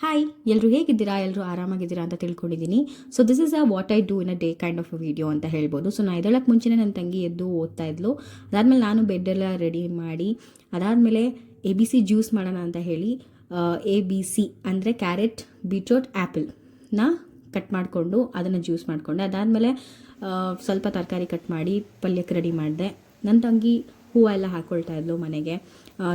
Hi, ಎಲ್ಲರೂ ಹೇಗಿದ್ದೀರಾ? ಎಲ್ಲರೂ ಆರಾಮಾಗಿದ್ದೀರಾ ಅಂತ ತಿಳ್ಕೊಂಡಿದ್ದೀನಿ. So this is what I do in a day kind of a video ಅಂತ ಹೇಳ್ಬೋದು. ಸೊ ನಾನು ಎದ್ದೇಳಕ್ಕೆ ಮುಂಚೆನೇ ನನ್ನ ತಂಗಿ ಎದ್ದು ಓದ್ತಾ ಇದ್ಲು. ಅದಾದಮೇಲೆ ನಾನು ಬೆಡ್ಡೆಲ್ಲ ರೆಡಿ ಮಾಡಿ ಅದಾದಮೇಲೆ ABC ಜ್ಯೂಸ್ ಮಾಡೋಣ ಅಂತ ಹೇಳಿ ABC ಅಂದರೆ ಕ್ಯಾರೆಟ್, ಬೀಟ್ರೋಟ್, ಆ್ಯಪಲ್ನ ಕಟ್ ಮಾಡಿಕೊಂಡು ಅದನ್ನು ಜ್ಯೂಸ್ ಮಾಡಿಕೊಂಡೆ. ಅದಾದಮೇಲೆ ಸ್ವಲ್ಪ ತರಕಾರಿ ಕಟ್ ಮಾಡಿ ಪಲ್ಯಕ್ಕೆ ರೆಡಿ ಮಾಡಿದೆ. ನನ್ನ ತಂಗಿ ಹೂವೆಲ್ಲ ಹಾಕ್ಕೊಳ್ತಾ ಇದ್ಲು ಮನೆಗೆ.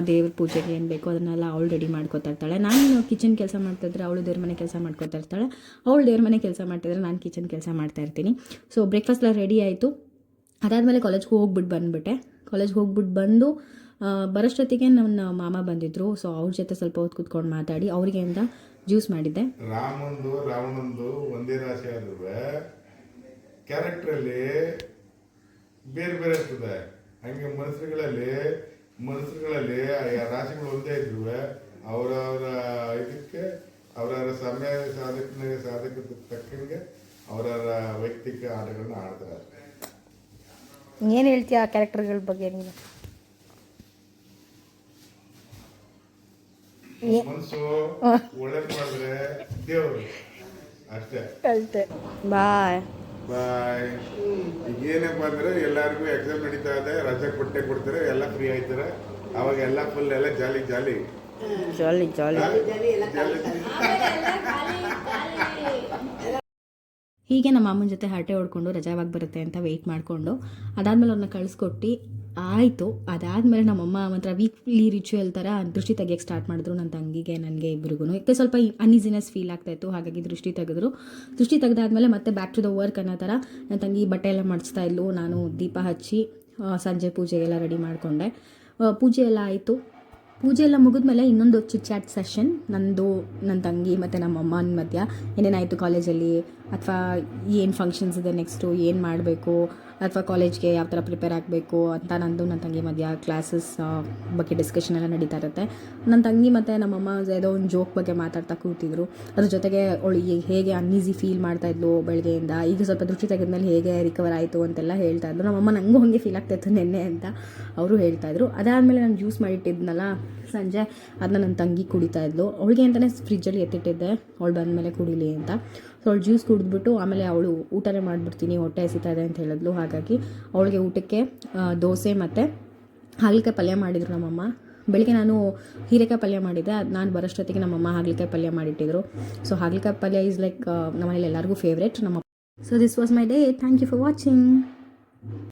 ದೇವ್ರ ಪೂಜೆಗೆ ಏನು ಬೇಕೋ ಅದನ್ನೆಲ್ಲ ಅವಳು ರೆಡಿ ಮಾಡ್ಕೊತಾ ಇರ್ತಾಳೆ. ನಾನು ಕಿಚನ್ ಕೆಲಸ ಮಾಡ್ತಾಯಿದ್ರೆ ಅವಳು ದೇವ್ರ ಮನೆ ಕೆಲಸ ಮಾಡ್ಕೊತಾ ಇರ್ತಾಳೆ. ಅವಳು ದೇವ್ರ ಮನೆ ಕೆಲಸ ಮಾಡ್ತಾಯಿದ್ರೆ ನಾನು ಕಿಚನ್ ಕೆಲಸ ಮಾಡ್ತಾಯಿರ್ತೀನಿ. ಸೊ ಬ್ರೇಕ್ಫಾಸ್ಟ್ ಎಲ್ಲ ರೆಡಿ ಆಯಿತು. ಅದಾದಮೇಲೆ ಕಾಲೇಜ್ಗೆ ಹೋಗ್ಬಿಟ್ಟು ಬಂದುಬಿಟ್ಟೆ. ಕಾಲೇಜ್ಗೆ ಹೋಗ್ಬಿಟ್ಟು ಬಂದು ಬರೋಷ್ಟೊತ್ತಿಗೆ ನನ್ನ ಮಾಮ ಬಂದಿದ್ದರು. ಸೊ ಅವ್ರ ಜೊತೆ ಸ್ವಲ್ಪ ಹೊತ್ತು ಕೂತ್ಕೊಂಡು ಮಾತಾಡಿ ಅವರಿಗೆ ಅಂತ ಜ್ಯೂಸ್ ಮಾಡಿದ್ದೆ. ರಾವಣಂದು ಒಂದೇ ರಾಶಿ ಆದ್ರೂ ಕ್ಯಾರೆಕ್ಟ್ರಲ್ಲಿ ಬೇರೆ ಬೇರೆ ಇರ್ತದೆ. ಹಂಗೆ ಮನಸ್ಸುಗಳಲ್ಲಿ ರಾಶಿಗಳು ಒಂದೇ ಇದ್ರು ಅವರವರ ಇದಕ್ಕೆ ಅವರವರ ಸಮಯ ಸಾಧಕಕ್ಕೆ ತಕ್ಕಂಗೆ ಅವರವರ ವೈಯಕ್ತಿಕ ಆಟಗಳನ್ನ ಆಡ್ತಾರೆ. ಏನು ಹೇಳ್ತೀಯ ಆ ಕ್ಯಾರೆಕ್ಟರ್ಗಳ ಬಗ್ಗೆ? ನೀನು ಮನಸ್ಸು ಒಳ್ಳೇದು ಮಾಡಿದ್ರೆ ದೇವರು ಅಷ್ಟೇ. ಬಾಯ್ ಬಾಯ್. ಈಗ ಏನಪ್ಪ ಅಂದ್ರೆ ಎಲ್ಲರಿಗೂ ಎಕ್ಸಾಮ್ ನಡೀತಾ ಇದೆ, ರಜೆ ಕೊಟ್ಟೆ ಕೊಡ್ತಾರೆ, ಎಲ್ಲ ಫ್ರೀ ಆಯ್ತಾರೆ. ಅವಾಗ ಎಲ್ಲ ಫುಲ್ ಎಲ್ಲ ಜಾಲಿ ಜಾಲಿ ಜಾಲಿ ಜಾಲಿ. ಹೀಗೆ ನಮ್ಮ ಅಮ್ಮನ ಜೊತೆ ಹರಟೆ ಹೊಡ್ಕೊಂಡು ರಜಾ ಯಾವಾಗ ಬರುತ್ತೆ ಅಂತ ವೆಯ್ಟ್ ಮಾಡಿಕೊಂಡು ಅದಾದಮೇಲೆ ಅವ್ರನ್ನ ಕಳಿಸ್ಕೊಟ್ಟು ಆಯಿತು. ಅದಾದಮೇಲೆ ನಮ್ಮಮ್ಮ ಒಂಥರ ವೀಕ್ಲಿ ರಿಚುವಲ್ ಥರ ದೃಷ್ಟಿ ತೆಗಿಯೋಕ್ಕೆ ಸ್ಟಾರ್ಟ್ ಮಾಡಿದ್ರು. ನನ್ನ ತಂಗಿಗೆ ನನಗೆ ಇಬ್ಬರಿಗೂ ಯಾಕೆ ಸ್ವಲ್ಪ ಅನ್ಈಸಿನೆಸ್ ಫೀಲ್ ಆಗ್ತಾಯಿತ್ತು. ಹಾಗಾಗಿ ದೃಷ್ಟಿ ತೆಗೆದ್ರು. ದೃಷ್ಟಿ ತೆಗೆದಾದ್ಮೇಲೆ ಮತ್ತೆ ಬ್ಯಾಕ್ ಟು ದ ವರ್ಕ್ ಅನ್ನೋ ಥರ ನನ್ನ ತಂಗಿ ಬಟ್ಟೆ ಎಲ್ಲ ಮಾಡಿಸ್ತಾ ಇದ್ಲು. ನಾನು ದೀಪ ಹಚ್ಚಿ ಸಂಜೆ ಪೂಜೆಗೆಲ್ಲ ರೆಡಿ ಮಾಡಿಕೊಂಡೆ. ಪೂಜೆ ಎಲ್ಲ ಆಯಿತು. ಪೂಜೆ ಎಲ್ಲ ಮುಗಿದ್ಮೇಲೆ ಇನ್ನೊಂದು ಚಿಟ್ ಚಾಟ್ ಸೆಷನ್ ನಂದು, ನನ್ನ ತಂಗಿ ಮತ್ತು ನಮ್ಮ ಅಮ್ಮನ ಮಧ್ಯ ಏನೇನಾಯಿತು ಕಾಲೇಜಲ್ಲಿ, ಅಥವಾ ಏನು ಫಂಕ್ಷನ್ಸ್ ಇದೆ, ನೆಕ್ಸ್ಟು ಏನು ಮಾಡಬೇಕು, ಅಥವಾ ಕಾಲೇಜ್ಗೆ ಯಾವ ಥರ ಪ್ರಿಪೇರ್ ಆಗಬೇಕು ಅಂತ ನಂದು ನನ್ನ ತಂಗಿ ಮಧ್ಯ ಕ್ಲಾಸಸ್ ಬಗ್ಗೆ ಡಿಸ್ಕಷನ್ ಎಲ್ಲ ನಡೀತಾ ಇರುತ್ತೆ. ನನ್ನ ತಂಗಿ ಮತ್ತು ನಮ್ಮಮ್ಮ ಯಾವುದೋ ಒಂದು ಜೋಕ್ ಬಗ್ಗೆ ಮಾತಾಡ್ತಾ ಕೂತಿದ್ರು. ಅದ್ರ ಜೊತೆಗೆ ಅವಳು ಹೇಗೆ ಅನ್ಈಸಿ ಫೀಲ್ ಮಾಡ್ತಾಯಿದ್ಲು ಬೆಳಗ್ಗೆಯಿಂದ, ಈಗ ಸ್ವಲ್ಪ ದೃಷ್ಟಿ ತೆಗೆದ್ಮೇಲೆ ಹೇಗೆ ರಿಕವರ್ ಆಯಿತು ಅಂತೆಲ್ಲ ಹೇಳ್ತಾಯಿದ್ರು. ನಮ್ಮಮ್ಮ ನನಗೂ ಹಾಗೆ ಫೀಲ್ ಆಗ್ತಾಯಿತ್ತು ನೆನ್ನೆ ಅಂತ ಅವರು ಹೇಳ್ತಾಯಿದ್ರು. ಅದಾದಮೇಲೆ ನಾನು ಜ್ಯೂಸ್ ಮಾಡಿಟ್ಟಿದ್ನಲ್ಲ ಸಂಜೆ, ಅದನ್ನ ನನ್ನ ತಂಗಿ ಕುಡಿತಾ ಇದ್ಲು. ಅವಳಿಗೆ ಅಂತಲೇ ಫ್ರಿಜ್ಜಲ್ಲಿ ಎತ್ತಿಟ್ಟಿದ್ದೆ ಅವಳು ಬಂದಮೇಲೆ ಕುಡಿಲಿ ಅಂತ. ಸೊ ಅವಳು ಜ್ಯೂಸ್ ಕುಡಿದ್ಬಿಟ್ಟು ಆಮೇಲೆ ಅವಳು ಊಟನೇ ಮಾಡಿಬಿಡ್ತೀನಿ, ಹೊಟ್ಟೆ ಹಸಿತಾ ಇದೆ ಅಂತ ಹೇಳಿದ್ಲು. ಹಾಗಾಗಿ ಅವಳಿಗೆ ಊಟಕ್ಕೆ ದೋಸೆ ಮತ್ತು ಹಾಗಲಕಾಯಿ ಪಲ್ಯ ಮಾಡಿದರು ನಮ್ಮಮ್ಮ. ಬೆಳಿಗ್ಗೆ ನಾನು ಹೀರೆಕಾಯಿ ಪಲ್ಯ ಮಾಡಿದ್ದೆ. ಅದು ನಾನು ಬರೋಷ್ಟೊತ್ತಿಗೆ ನಮ್ಮಮ್ಮ ಹಾಗಲಕಾಯಿ ಪಲ್ಯ ಮಾಡಿಟ್ಟಿದ್ರು. ಸೊ ಹಾಗಲಕಾಯಿ ಪಲ್ಯ ಈಸ್ ಲೈಕ್ ನಮ್ಮ ಮನೇಲಿ ಎಲ್ಲರಿಗೂ favourite. So this was my day. Thank you for watching.